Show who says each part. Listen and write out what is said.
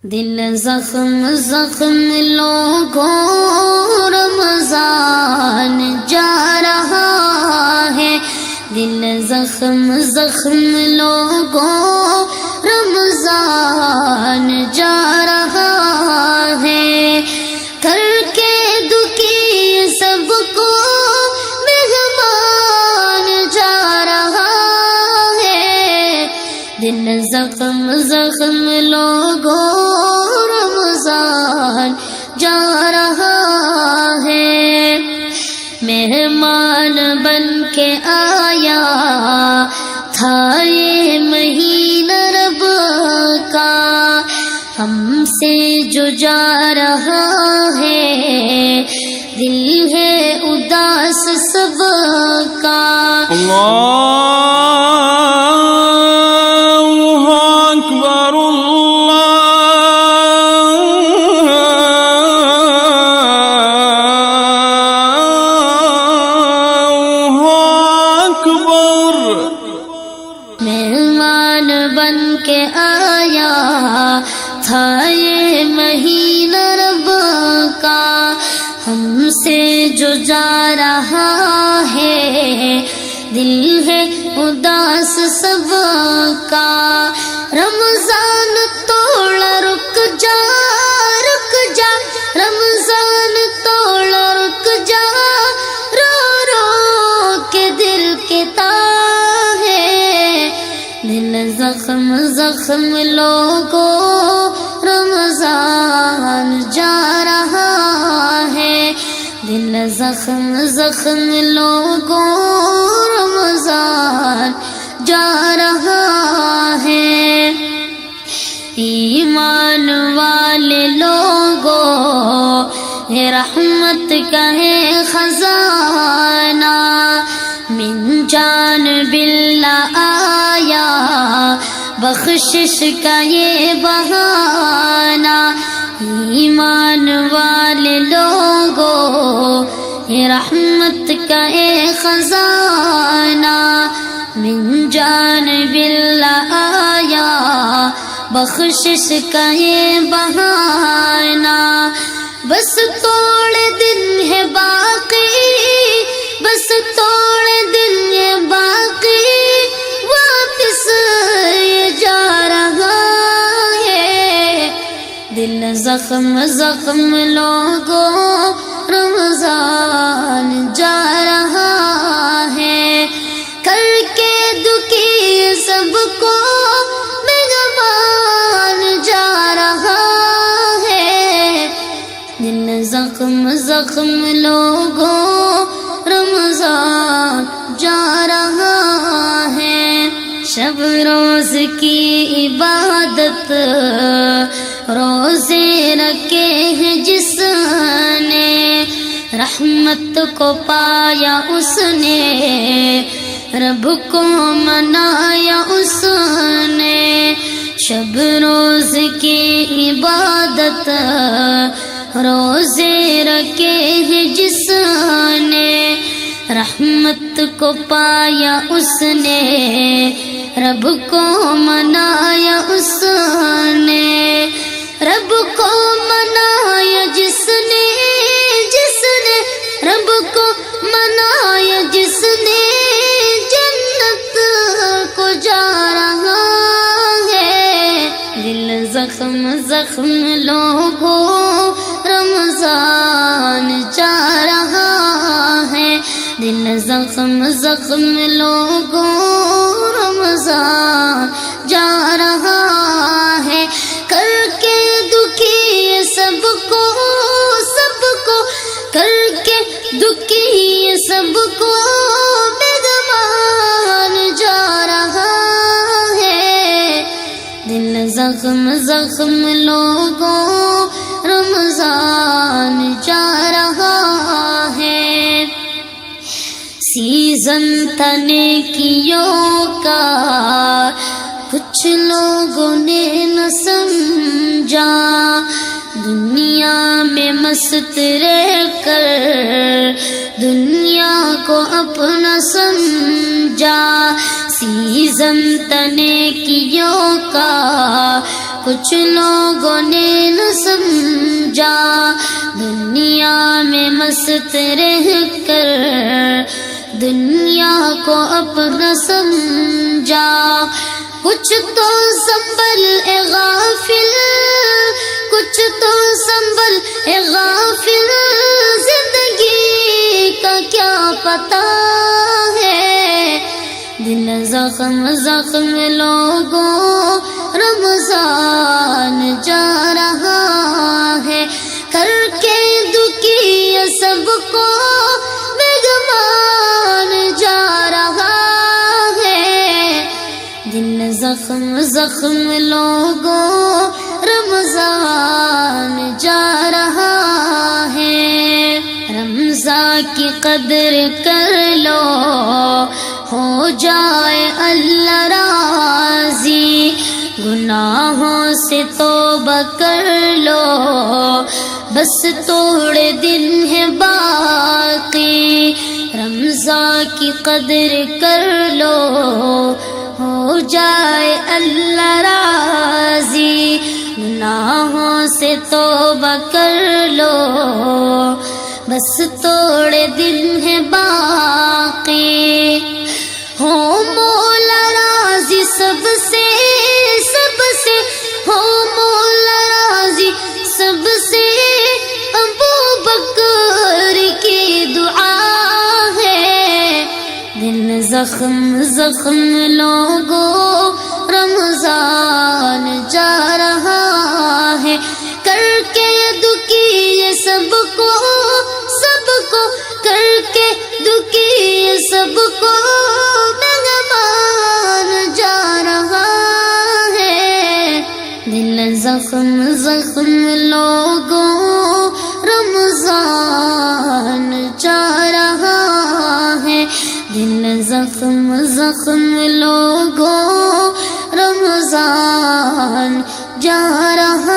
Speaker 1: دل زخم زخم لوگوں رمضان جا رہا ہے، دل زخم زخم لوگوں رمضان جا رہا ہے، کر کے دکھی سب کو مہمان جا رہا ہے، دل زخم زخم لوگوں رمضان جا رہا ہے، مہمان بن کے آیا تھا یہ مہینہ رب کا، ہم سے جو جا رہا ہے دل ہے اداس سب کا۔
Speaker 2: اللہ اکبر اللہ اکبر۔
Speaker 1: مہمان بن کے آیا تھا یہ مہینہ رب کا، ہم سے جو جا رہا ہے دل ہے اداس سب کا۔ رمضان توڑا رک جا رک جا، رمضان توڑا رک جا، رو رو کے دل کے تاہے، دل زخم زخم لوگوں رمضان جا رہا ہے، دل زخم زخم لوگوں رمضان جا رہا ہے۔ ایمان والے لوگوں یہ رحمت کا ہے خزانہ، من جانب اللہ آیا بخشش کا یہ بہانہ۔ ایمان والے لوگوں یہ رحمت کا ایک خزانہ، من جانب اللہ آیا بخشش کا یہ بہانہ۔ بس تھوڑے دن ہے باقی، بس تھوڑے دن ہے باقی، واپس یہ جا رہا ہے، دل زخم زخم لوگوں رمضان جا رہا ہے، کر کے دکھی سب کو مہمان جا رہا ہے، دل زخم زخم لوگوں رمضان جا رہا ہے۔ شب روز کی عبادت روزے رکھے ہیں جس نے، رحمت کو پایا اس نے، رب کو منایا اس نے۔ شب روز کی عبادت روزے رکھے ہیں جس نے، رحمت کو پایا اس نے، رب کو منایا اس نے۔ رب کو منایا جس نے، جس نے رب کو منایا جس نے، جنت کو جا رہا ہے، دل زخم زخم لوگوں رمضان جا رہا ہے، دل زخم زخم لوگوں رمضان جا رہا ہے، کر کے دکھی سب کو سب کو، کر کے دکھی سب کو مہمان جا رہا ہے، دل زخم زخم لوگوں رمضان جا رہا ہے۔ سیزن تھا نیکیوں کا کچھ لوگوں نے نہ سمجھا، دنیا میں مست رہ کر دنیا کو اپنا سمجھا، سیزن تھا نیکیوں کا کچھ لوگوں نے نہ سمجھا، دنیا میں مست رہ کر دنیا کو اپنا سمجھا۔ کچھ تو سنبھل اے غافل، کچھ تو سنبھل اے غافل، زندگی کا کیا پتہ ہے۔ دل زخم زخم لوگوں رمضان جا رہا ہے، کر کے دکھی سب کو بیگمان جا رہا ہے۔ دل زخم زخم لوگوں رمضان جا رہا ہے۔ رمضان کی قدر کر لو، ہو جائے اللہ راضی، گناہوں سے توبہ کر لو، بس تھوڑے دن ہے باقی۔ رمضان کی قدر کر لو، ہو جائے اللہ راضی، گناہوں سے توبہ کر لو، بس تھوڑے دن ہے باقی۔ ہو مولا راضی سب سے، سب سے ہو مولا راضی سب سے، ابو بکر کی دعا ہے۔ دل زخم زخم لوگوں رمضان جا رہا ہے، کر کے دکھی سب کو، سب کو کر کے دکھی سب کو بیگمان جا رہا ہے۔ دل زخم زخم لوگوں رمضان جا رہا ہے، دل زخم زخم لوگوں رمضان جا رہا